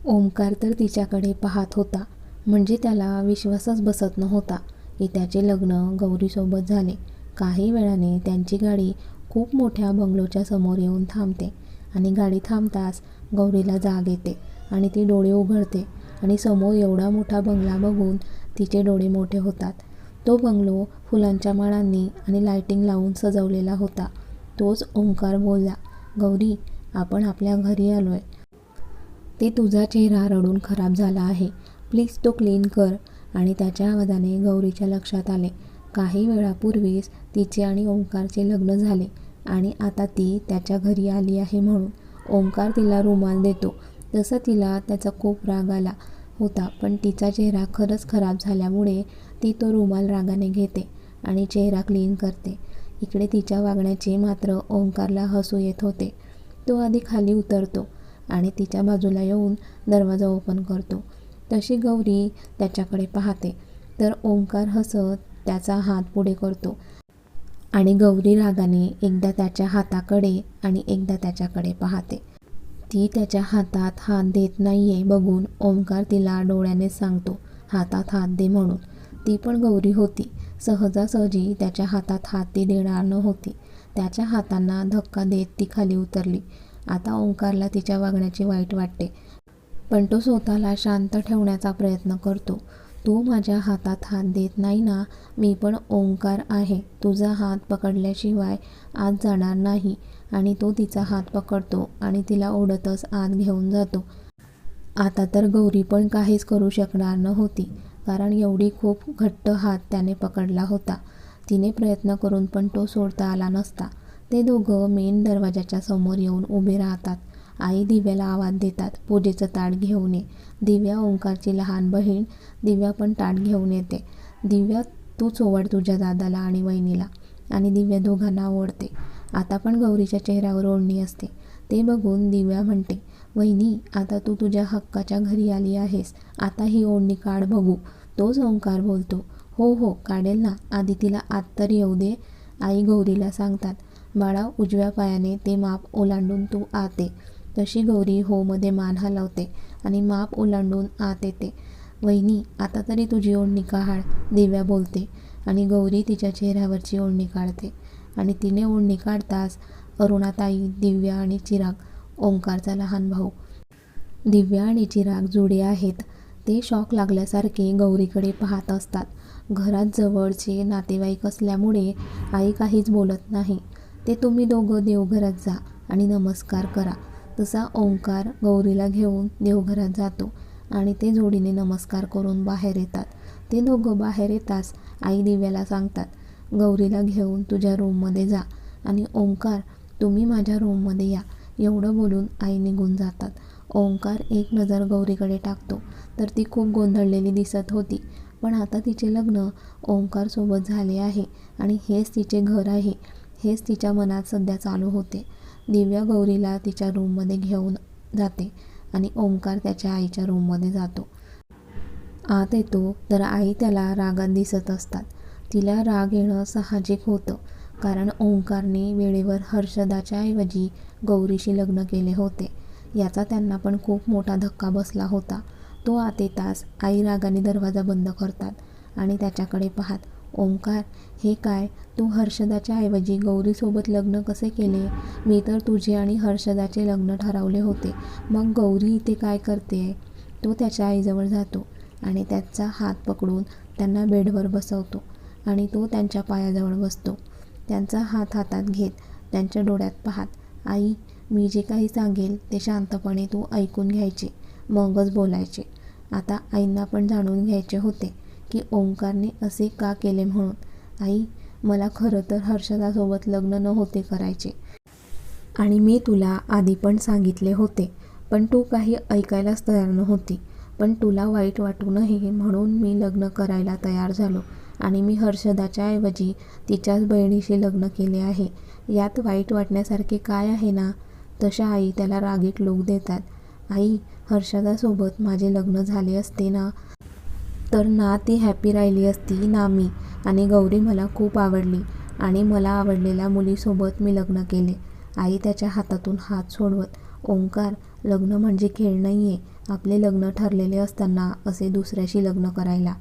ओंकार तर तिच्याकडे पाहत होता, म्हणजे त्याला विश्वासच बसत नव्हता की त्याचे लग्न गौरीसोबत झाले. काही वेळाने त्यांची गाडी खूप मोठ्या बंगलोच्या समोर येऊन थांबते आणि गाडी थांबताच गौरीला जाग येते आणि ती डोळे उघडते आणि समोर एवढा मोठा बंगला बघून तिचे डोळे मोठे होतात. तो बंगलो फुलांच्या माळांनी आणि लाइटिंग लावून सजवलेला होता. तोच ओंकार बोलला, "गौरी, आपण आपल्या घरी आलोय. ते तुझा चेहरा रडून खराब झाला आहे. प्लीज तो क्लीन कर." आणि त्याच्या आवाजाने गौरीच्या लक्षात आले, काही वेळापूर्वीच तिचे आणि ओंकारचे लग्न झाले आणि आता ती त्याच्या घरी आली आहे म्हणून. ओंकार तिला रुमाल देतो तसं तिला त्याचा खूप राग आला होता, पण तिचा चेहरा खरंच खराब झाल्यामुळे ती तो रुमाल रागाने घेते आणि चेहरा क्लीन करते. इकडे तिच्या वागण्याचे मात्र ओंकारला हसू येत होते. तो आधी खाली उतरतो आणि तिच्या बाजूला येऊन दरवाजा ओपन करतो. तशी गौरी त्याच्याकडे पाहते तर ओंकार हसत त्याचा हात पुढे करतो आणि गौरी रागाने एकदा त्याच्या हाताकडे आणि एकदा त्याच्याकडे पाहते. ती त्याच्या हातात हात देत नाहीये बघून ओंकार तिला डोळ्याने सांगतो, "हातात हात दे" म्हणून. ती पण गौरी होती. सहजासहजी त्याच्या हातात हात ती देणार नव्हती. त्याच्या हातांना धक्का देत ती खाली उतरली. आता ओंकारला तिच्या वागण्याचे वाईट वाटते, पण तो स्वतःला शांत ठेवण्याचा प्रयत्न करतो. "तू माझ्या हातात हात देत नाही ना? मी पण ओंकार आहे. तुझा हात पकडल्याशिवाय आत जाणार नाही." आणि तो तिचा हात पकडतो आणि तिला ओढतच आत घेऊन जातो. आता तर गौरी पण काहीच करू शकणार नव्हती, कारण एवढी खूप घट्ट हात त्याने पकडला होता. तिने प्रयत्न करून पण तो सोडता आला नसता. ते दोघं मेन दरवाजाच्या समोर येऊन उभे राहतात. आई दिव्याला आवाज देतात, "पूजेचं ताट घेऊन ये." दिव्या, ओंकारची लहान बहीण, दिव्या पण ताट घेऊन येते. "दिव्या, तूच ओवाळ तुझ्या दादाला आणि वहिनीला." आणि दिव्या दोघांना ओवाळते. आता पण गौरीच्या चेहऱ्यावर ओढणी असते. ते बघून दिव्या म्हणते, "वहिनी, आता तू तुझ्या हक्काच्या घरी आली आहेस. आता ही ओढणी काढ बघू." तोच ओंकार बोलतो, "हो हो, काढेल ना. आधी तिला आत तर येऊ दे." आई गौरीला सांगतात, "बाळा, उजव्या पायाने ते माप ओलांडून तू आत ये." तशी गौरी हो मध्ये मान हलवते आणि माप ओलांडून आत येते. "वहिनी, आता तरी तुझी ओढणी काढ." दिव्या बोलते आणि गौरी तिच्या चेहऱ्यावरची ओढणी काढते आणि तिने ओढणी काढताच अरुणाताई, दिव्या आणि चिराग, ओंकारचा लहान भाऊ. दिव्या आणि चिराग जुळे आहेत. ते शॉक लागल्यासारखे गौरीकडे पाहत असतात. घरात जवळचे नातेवाईक असल्यामुळे आई काहीच बोलत नाही. "ते तुम्ही दोघं देवघरात जा आणि नमस्कार करा." तसा ओंकार गौरीला घेऊन देवघरात जातो आणि ते जोडीने नमस्कार करून बाहेर येतात. ते दोघं बाहेर येताच आई दिव्याला सांगतात, "गौरीला घेऊन तुझ्या रूममध्ये जा आणि ओंकार, तुम्ही माझ्या रूममध्ये या." एवढं बोलून आई निघून जातात. ओंकार एक नजर गौरीकडे टाकतो तर ती खूप गोंधळलेली दिसत होती. पण आता तिचे लग्न ओंकारसोबत झाले आहे आणि हेच तिचे घर आहे, हेच तिच्या मनात सध्या चालू होते. दिव्या गौरीला तिच्या रूममध्ये घेऊन जाते आणि ओंकार त्याच्या आईच्या रूममध्ये जातो. आत येतो तर आई त्याला रागात दिसत असतात. तिला राग येणं साहजिक होतं, कारण ओंकारने वेळेवर हर्षदाच्या ऐवजी गौरीशी लग्न केले होते. याचा त्यांना पण खूप मोठा धक्का बसला होता. तो आत येताच आई रागाने दरवाजा बंद करतात आणि त्याच्याकडे पाहत, "ओंकार, हे काय? तू हर्षदाच्या ऐवजी गौरीसोबत लग्न कसे केले? मी तर तुझे आणि हर्षदाचे लग्न ठरवले होते. मग गौरी इथे काय करतेय?" तो त्याच्या आईजवळ जातो आणि त्याचा हात पकडून त्यांना बेडवर बसवतो आणि तो त्यांच्या पायाजवळ बसतो. त्यांचा हात हातात घेत त्यांच्या डोळ्यात पाहत, "आई, मी जे काही सांगेल ते शांतपणे तू ऐकून घ्यायचे, मगच बोलायचे." आता आईंना पण जाणून घ्यायचे होते की ओंकारने असे का केले म्हणून. "आई, मला खरं तर हर्षदासोबत लग्न नव्हते करायचे आणि मी तुला आधी पण सांगितले होते, पण तू काही ऐकायलाच तयार नव्हती. पण तुला वाईट वाटू नये म्हणून मी लग्न करायला तयार झालो आणि मी हर्षदाच्या ऐवजी तिच्याच बहिणीशी लग्न केले आहे. यात वाईट वाटण्यासारखे काय आहे ना?" तशा आई त्याला रागीट लूक देतात. "आई, हर्षदासोबत माझे लग्न झाले असते ना, तर ना ती हॅपी राहिली असती ना मी. आणि गौरी मला खूप आवडली आणि मला आवडलेल्या मुलीसोबत मी लग्न केले." आई त्याच्या हातातून हात सोडवत, "ओंकार, लग्न म्हणजे खेळ नाही आहे. आपले लग्न ठरलेले असताना असे दुसऱ्याशी लग्न करायला.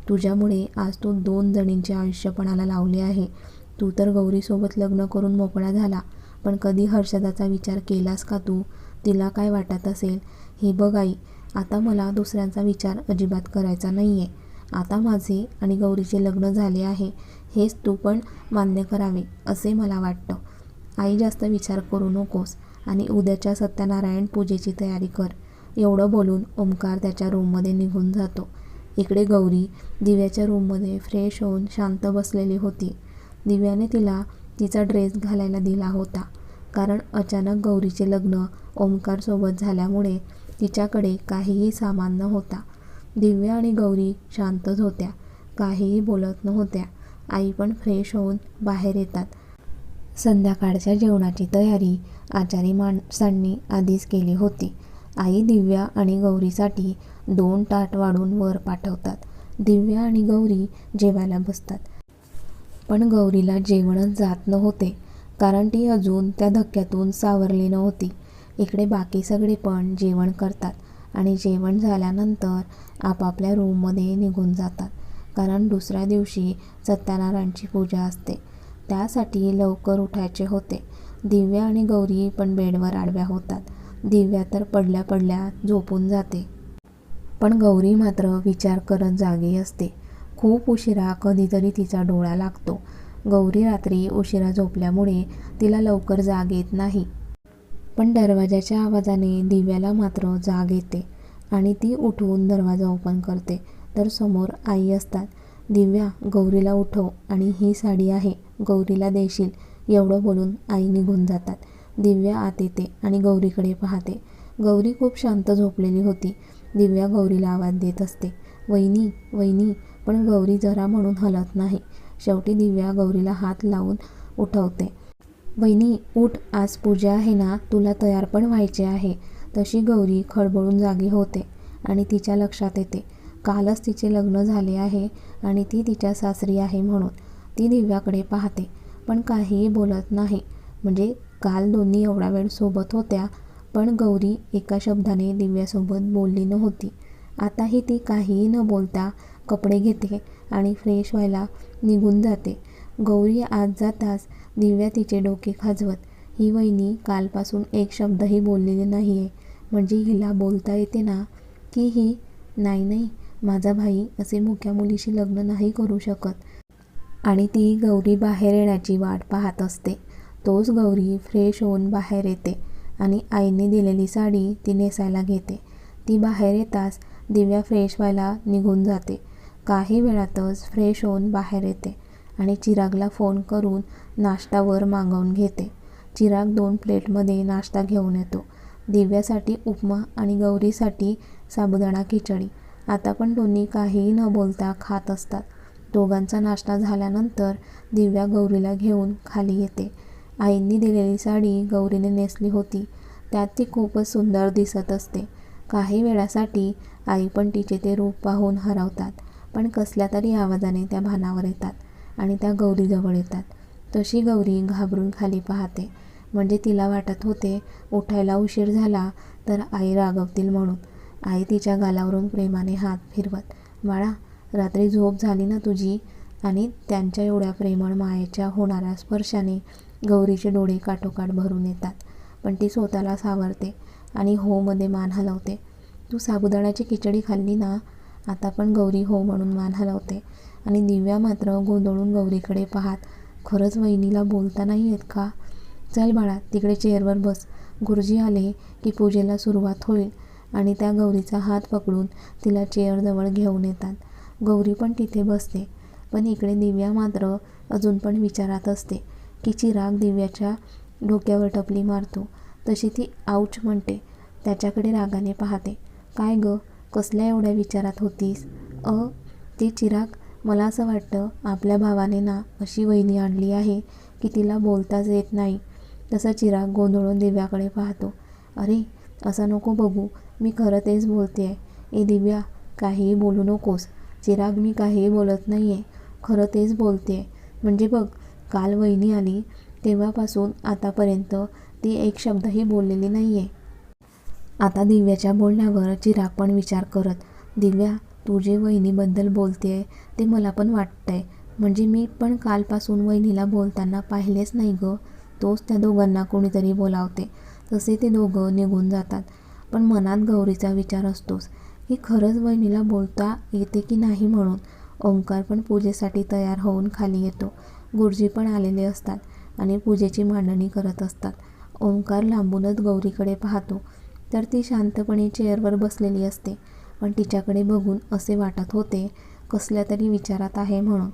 तुझ्यामुळे आज तू 2 जणींचे आयुष्य पणाला लावले आहे. तू तर गौरीसोबत लग्न करून मोकळा झाला, पण कधी हर्षदाचा विचार केलास का तू? तिला काय वाटत असेल? हे बघ आई, आता मला दुसऱ्यांचा विचार अजिबात करायचा नाही आहे. आता माझे आणि गौरीचे लग्न झाले आहे, हेच तू पण मान्य करावे असे मला वाटतं. आई, जास्त विचार करू नकोस आणि उद्याच्या सत्यनारायण पूजेची तयारी कर. एवढं बोलून ओमकार त्याच्या रूममध्ये निघून जातो. इकडे गौरी दिव्याच्या रूममध्ये फ्रेश होऊन शांत बसलेली होती. दिव्याने तिला तिचा ड्रेस घालायला दिला होता, कारण अचानक गौरीचे लग्न ओमकारसोबत झाल्यामुळे तिच्याकडे काहीही सामान नव्हता. दिव्या आणि गौरी शांतच होत्या, काहीही बोलत नव्हत्या. आई पण फ्रेश होऊन बाहेर येतात. संध्याकाळच्या जेवणाची तयारी आचारी माणसांनी आधीच केली होती. आई दिव्या आणि गौरीसाठी 2 ताट वाढून वर पाठवतात. दिव्या आणि गौरी जेवायला बसतात. पण गौरीला जेवणच जात नव्हते, कारण ती अजून त्या धक्क्यातून सावरली नव्हती. इकडे बाकी सगळे पण जेवण करतात आणि जेवण झाल्यानंतर आपापल्या रूममध्ये निघून जातात, कारण दुसऱ्या दिवशी सत्यनारायणची पूजा असते. त्यासाठी लवकर उठायचे होते. दिव्या आणि गौरी पण बेडवर आडव्या होतात. दिव्या तर पडल्या पडल्या झोपून जाते, पण गौरी मात्र विचार करत जागी असते. खूप उशिरा कधीतरी तिचा डोळा लागतो. गौरी रात्री उशिरा झोपल्यामुळे तिला लवकर जाग येत नाही, पण दरवाजाच्या आवाजाने दिव्याला मात्र जाग येते आणि ती उठून दरवाजा ओपन करते, तर समोर आई असतात. दिव्या, गौरीला उठव आणि ही साडी आहे, गौरीला देशील, एवढं बोलून आई निघून जातात. दिव्या आत येते आणि गौरीकडे पाहते. गौरी खूप शांत झोपलेली होती. दिव्या गौरीला आवाज देत असते, वहिनी वहिनी, पण गौरी जरा म्हणून हलत नाही. शेवटी दिव्या गौरीला हात लावून उठवते. वहिनी उठ, आज पूजा आहे ना, तुला तयार पण व्हायचे आहे. तशी गौरी खडबडून जागी होते आणि तिच्या लक्षात येते, कालच तिचे लग्न झाले आहे आणि ती तिच्या सासरी आहे म्हणून. ती दिव्याकडे पाहते, पण काहीही बोलत नाही. म्हणजे काल दोन्ही एवढा वेळ सोबत होत्या, पण गौरी एका शब्दाने दिव्यासोबत बोलली नव्हती. आताही ती काहीही न बोलता कपडे घेते आणि फ्रेश व्हायला निघून जाते. गौरी आत जाताच दिव्या तिचे डोके खाजवत, ही वहिनी कालपासून एक शब्दही बोललेली नाही आहे, म्हणजे हिला बोलता येते ना? की ही नाही नाही, माझा भाई असे मुक्या मुलीशी लग्न नाही करू शकत. आणि ती गौरी बाहेर येण्याची वाट पाहत असते. तोच गौरी फ्रेश होऊन बाहेर येते आणि आईने दिलेली साडी ती नेसायला घेते. ती बाहेर येताच दिव्या फ्रेश व्हायला निघून जाते. काही वेळातच फ्रेश होऊन बाहेर येते आणि चिरागला फोन करून नाश्तावर मागवून घेते. चिराग 2 प्लेटमध्ये नाश्ता घेऊन येतो. दिव्यासाठी उपमा आणि गौरीसाठी साबुदाणा खिचडी. आता पण दोन्ही काहीही न बोलता खात असतात. दोघांचा नाश्ता झाल्यानंतर दिव्या गौरीला घेऊन खाली येते. आईंनी दिलेली साडी गौरीने नेसली होती, त्यात ती खूपच सुंदर दिसत असते. काही वेळासाठी आई पण तिचे ते रूप पाहून हरवतात, पण कसल्या तरी आवाजाने त्या भानावर येतात आणि त्या गौरीजवळ येतात. तशी गौरी घाबरून खाली पाहते, म्हणजे तिला वाटत होते उठायला उशीर झाला तर आई रागवतील म्हणून. आई तिच्या गालावरून प्रेमाने हात फिरवत, बाळा, रात्री झोप झाली ना तुझी? आणि त्यांच्या एवढ्या प्रेमळ मायेच्या होणाऱ्या स्पर्शाने गौरीचे डोळे काठोकाठ भरून येतात, पण ती स्वतःला सावरते आणि हो मध्ये मान हलवते. तू साबुदाण्याची खिचडी खाल्ली ना? आता पण गौरी हो म्हणून मान हलवते आणि दिव्या मात्र गोंधळून गौरीकडे पाहत, खरंच वहिनीला बोलता नाही येत का? चल बाळा, तिकडे चेअरवर बस, गुरुजी आले की पूजेला सुरुवात होईल. आणि त्या गौरीचा हात पकडून तिला चेअरजवळ घेऊन येतात. गौरी पण तिथे बसते, पण इकडे दिव्या मात्र अजून पण विचारात असते की चिराग दिव्याच्या डोक्यावर टपली मारतो, तशी ती आऊच म्हणते. त्याच्याकडे रागाने पाहते, काय ग, कसल्या एवढ्या विचारात होतीस? ते चिराग, मला असं वाटतं आपल्या भावाने ना अशी वहिनी आणली आहे की तिला बोलताच येत नाही. तसा चिराग गोंधळून दिव्याकडे पाहतो. अरे असं नको बघू, मी खरं तेच बोलते आहे. ए दिव्या, काहीही बोलू नकोस. चिराग, मी काहीही बोलत नाही आहे, खरं तेच बोलते आहे. म्हणजे बघ, काल वहिनी आली तेव्हापासून आतापर्यंत ती एक शब्दही बोललेली नाही आहे. आता दिव्याच्या बोलण्यावर चिराग पण विचार करत, दिव्या, तू जे वहिनीबद्दल बोलतेय ते मला पण वाटतंय. म्हणजे मी पण कालपासून वहिनीला बोलताना पाहिलेच नाही ग. तोच त्या दोघांना कोणीतरी बोलावते. तसे ते दोघं निघून जातात. पण मनात गौरीचा विचार असतोच की खरंच वहिनीला बोलता येते की नाही म्हणून. ओंकार पण पूजेसाठी तयार होऊन खाली येतो. गुरुजी पण आलेले असतात आणि पूजेची मांडणी करत असतात. ओंकार लांबूनच गौरीकडे पाहतो तर ती शांतपणे चेअरवर बसलेली असते. पण तिच्याकडे बघून असे वाटत होते कसल्या तरी विचारात आहे म्हणून.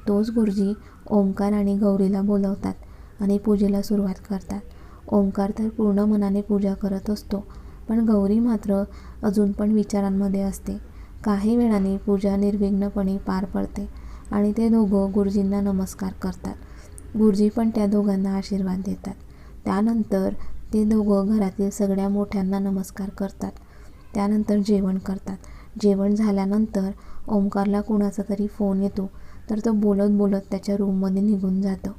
तोच गुरुजी ओंकार आणि गौरीला बोलवतात आणि पूजेला सुरुवात करतात. ओंकार तर पूर्ण मनाने पूजा करत असतो, पण गौरी मात्र अजून पण विचारांमध्ये असते. काही वेळाने पूजा निर्विघ्नपणे पार पडते आणि ते दोघं गुरुजींना नमस्कार करतात. गुरुजी पण त्या दोघांना आशीर्वाद देतात. त्यानंतर ते दोघं घरातील सगळ्या मोठ्यांना नमस्कार करतात. त्यानंतर जेवण करतात. जेवण झाल्यानंतर ओंकारला कुणाचा तरी फोन येतो तर तो बोलत बोलत त्याच्या रूममध्ये निघून जातो.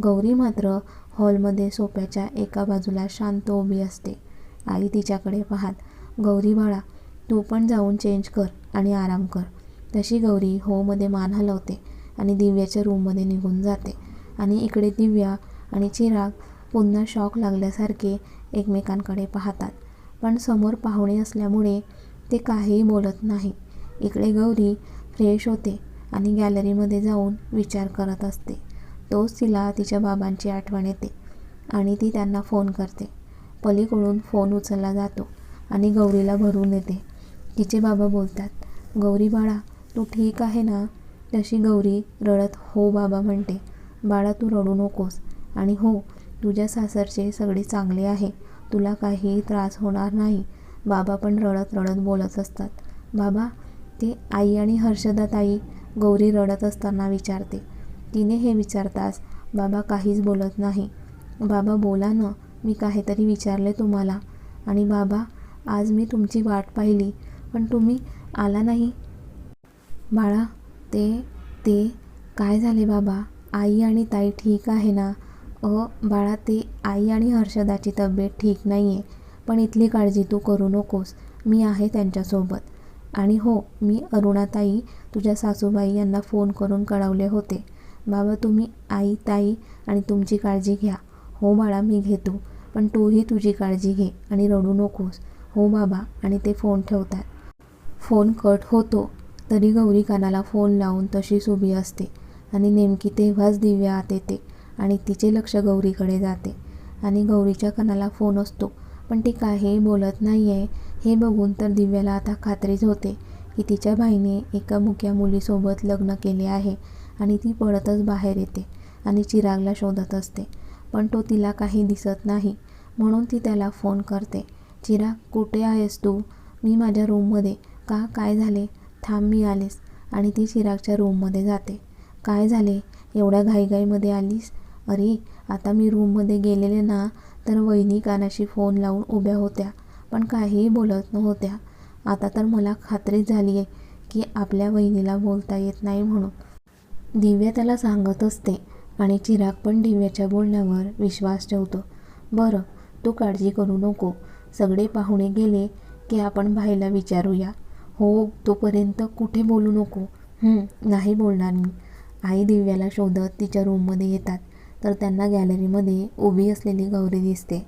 गौरी मात्र हॉलमध्ये सोफ्याच्या एका बाजूला शांत उभी असते. आई तिच्याकडे पाहत, गौरी बाळा, तू पण जाऊन चेंज कर आणि आराम कर. तशी गौरी हो मध्ये मान हलवते आणि दिव्याच्या रूममध्ये निघून जाते. आणि इकडे दिव्या आणि चिराग पुन्हा शॉक लागल्यासारखे एकमेकांकडे पाहतात. पण समोर पाहुणे असल्यामुळे ते काहीही बोलत नाही. इकडे गौरी फ्रेश होते आणि गॅलरीमध्ये जाऊन विचार करत असते. तोच तिला तिच्या बाबांची आठवण येते आणि ती त्यांना फोन करते. पलीकडून फोन उचलला जातो आणि गौरीला भरून येते. तिचे बाबा बोलतात, गौरी बाळा, तू ठीक आहे ना? तशी गौरी रडत हो बाबा म्हणते. बाळा, तू रडू नकोस. आणि हो, तुझ्या सासरचे सगळे चांगले आहे. तुला काहीही त्रास होणार नाही. बाबा पण रडत रडत बोलत असतात. बाबा, ते आई आणि हर्षदा ताई, गौरी रडत असताना विचारते. तिने हे विचारताच बाबा काहीच बोलत नाही. बाबा बोला ना, मी काहीतरी विचारले तुम्हाला. आणि बाबा, आज मी तुमची वाट पाहिली पण तुम्ही आला नाही. बाळा, ते काय झाले बाबा? आई आणि ताई ठीक आहे ना? बाळा, ते आई आणि हर्षदाची तब्येत ठीक नाही आहे. पण इथली काळजी तू करू नकोस. मी आहे त्यांच्यासोबत. आणि हो, मी अरुणाताई, तुझ्या सासूबाई यांना फोन करून कळवले होते. बाबा, तुम्ही आई, ताई आणि तुमची काळजी घ्या. हो बाळा, मी घेतो. पण तूही तुझी काळजी घे आणि रडू नकोस. हो बाबा. आणि ते फोन ठेवतात. फोन कट होतो तरी गौरी कानाला फोन लावून तशीच उभी असते. आणि नेमकी तेव्हाच दिव्या आत येते आणि तिचे लक्ष गौरीकडे जाते. आणि गौरीच्या कानाला फोन असतो पण ती काहीही बोलत नाही आहे. हे बघून तर दिव्याला आता खात्रीच होते की तिच्या बाईने एका मुक्या मुलीसोबत लग्न केले आहे. आणि ती पळतच बाहेर येते आणि चिरागला शोधत असते. पण तो तिला काही दिसत नाही म्हणून ती त्याला फोन करते. चिराग, कुठे आहेस तू? मी माझ्या रूममध्ये. का, काय झाले? थांब, मी आलेस. आणि ती चिरागच्या रूममध्ये जाते. काय झाले? एवढ्या घाईघाईमध्ये आलीस? अरे, आता मी रूममध्ये गेलेले ना तर वहिनी कानाशी फोन लावून उभ्या होत्या पण काहीही बोलत नव्हत्या. आता तर मला खात्रीच झाली आहे की आपल्या वहिनीला बोलता येत नाही म्हणून. दिव्या त्याला सांगत असते आणि चिराग पण दिव्याच्या बोलण्यावर विश्वास ठेवतो. बरं, तू काळजी करू नको. सगळे पाहुणे गेले की आपण भाईला विचारूया. हो, तोपर्यंत कुठे बोलू नको. नाही बोलणार मी. आई दिव्याला शोधत तिच्या रूममध्ये येतात तर त्यांना गॅलरीमध्ये उभी असलेली गौरी दिसते.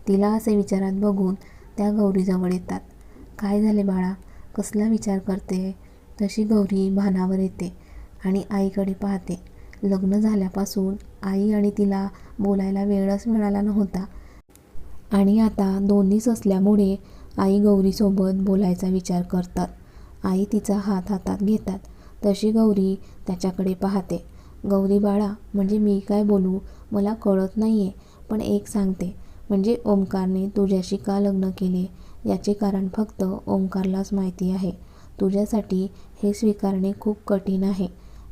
तिला असे विचारात बघून त्या गौरीजवळ येतात. काय झाले बाळा? कसला विचार करते? तशी गौरी भानावर येते आणि आईकडे पाहते. लग्न झाल्यापासून आई आणि तिला बोलायला वेळच मिळाला नव्हता आणि आता दोन्हीच असल्यामुळे आई गौरीसोबत बोलायचा विचार करतात. आई तिचा हात हातात घेतात. तशी गौरी त्याच्याकडे पाहते. गौरी बाळा, म्हणजे मी काय बोलू मला कळत नाही आहे. पण एक सांगते, म्हणजे ओंकारने तुझ्याशी का लग्न केले याचे कारण फक्त ओंकारलाच माहिती आहे. तुझ्यासाठी हे स्वीकारणे खूप कठीण आहे.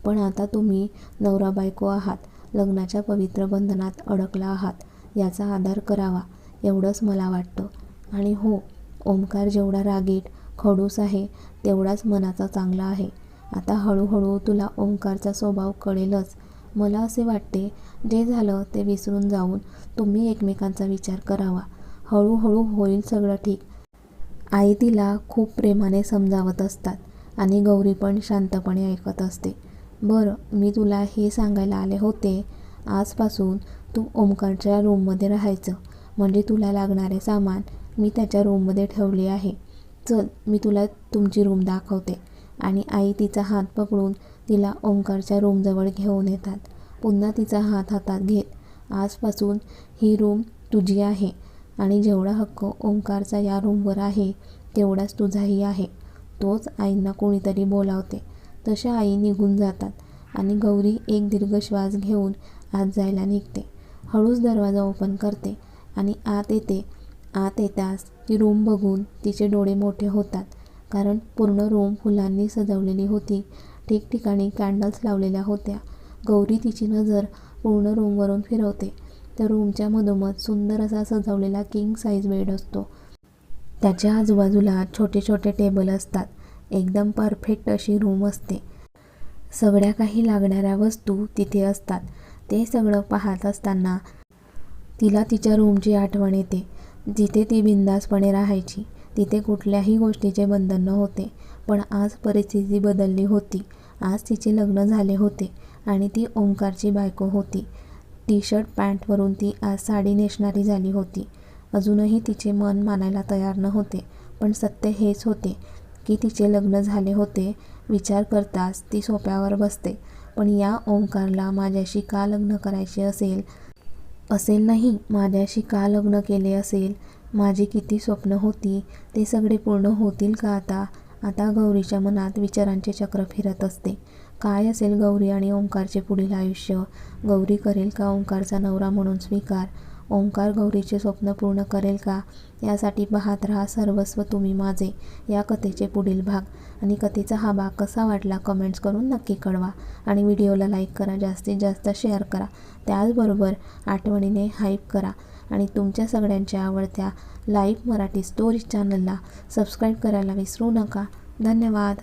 पण आता तुम्ही नवरा बायको आहात. लग्नाच्या पवित्र बंधनात अडकला आहात. याचा आदर करावा एवढंच मला वाटतं. आणि हो, ओंकार जेवढा रागीट खडूस आहे तेवढाच मनाचा चांगला आहे. आता हळूहळू तुला ओंकारचा स्वभाव कळेलच. मला असे वाटते जे झालं ते विसरून जाऊन तुम्ही एकमेकांचा विचार करावा. हळूहळू होईल सगळं ठीक. आई तिला खूप प्रेमाने समजावत असतात आणि गौरी पण शांतपणे ऐकत असते. बरं, मी तुला हे सांगायला आले होते, आजपासून तू ओंकारच्या रूममध्ये राहायचं. म्हणजे तुला लागणारे सामान मी त्याच्या रूममध्ये ठेवले आहे. चल, मी तुला तुमची रूम दाखवते. आणि आई तिचा हात पकडून तिला ओंकारच्या रूमजवळ घेऊन येतात. पुन्हा तिचा हात हातात घेत, आजपासून ही रूम तुझी आहे आणि जेवढा हक्क ओंकारचा या रूमवर आहे तेवढाच तुझाही आहे. तोच आईंना कोणीतरी बोलावते. तशा आई निघून जातात आणि गौरी एक दीर्घ श्वास घेऊन आत जायला निघते. हळूच दरवाजा ओपन करते आणि आत येते. आत येताच ती रूम बघून तिचे डोळे मोठे होतात, कारण पूर्ण रूम फुलांनी सजवलेली होती. ठिकठिकाणी कॅन्डल्स लावलेल्या होत्या. गौरी तिची नजर पूर्ण रूमवरून फिरवते. त्या रूमच्या मधोमध सुंदर असा सजवलेला किंग साईज बेड असतो. त्याच्या आजूबाजूला छोटे छोटे टेबल असतात. एकदम परफेक्ट अशी रूम असते. सगळ्या काही लागणाऱ्या वस्तू तिथे असतात. ते सगळं पाहत असताना तिला तिच्या रूमची आठवण येते, जिथे ती बिनधास्तपणे राहायची. तिथे कुठल्याही गोष्टीचे बंधन नव्हते. पण आज परिस्थिती बदलली होती. आज तिचे लग्न झाले होते आणि ती ओंकारची बायको होती. टी-शर्ट पॅन्टवरून ती आज साडी नेसणारी झाली होती. अजूनही तिचे मन मानायला तयार नव्हते, पण सत्य हेच होते की तिचे लग्न झाले होते. विचार करताच ती सोफ्यावर बसते. पण या ओंकारला माझ्याशी का लग्न करायचे असेल नाही, माझ्याशी का लग्न केले असेल? माझी किती स्वप्न होती, ते सगळे पूर्ण होतील का आता? आता गौरीच्या मनात विचारांचे चक्र फिरत असते. काय असेल गौरी आणि ओंकारचे पुढील आयुष्य? गौरी करेल का ओंकारचा नवरा म्हणून स्वीकार? ओंकार गौरीचे स्वप्न पूर्ण करेल का? यासाठी पाहत राहा सर्वस्व तुम्ही माझे या कथेचे पुढील भाग. आणि कथेचा हा भाग कसा वाटला कमेंट्स करून नक्की कळवा. आणि व्हिडिओला लाईक करा, जास्तीत जास्त शेअर करा. त्याचबरोबर आठवणीने हाईप करा. आणि तुमच्या सगळ्यांच्या आवडत्या लाईव्ह मराठी स्टोरीज चॅनलला सबस्क्राईब करायला विसरू नका. धन्यवाद.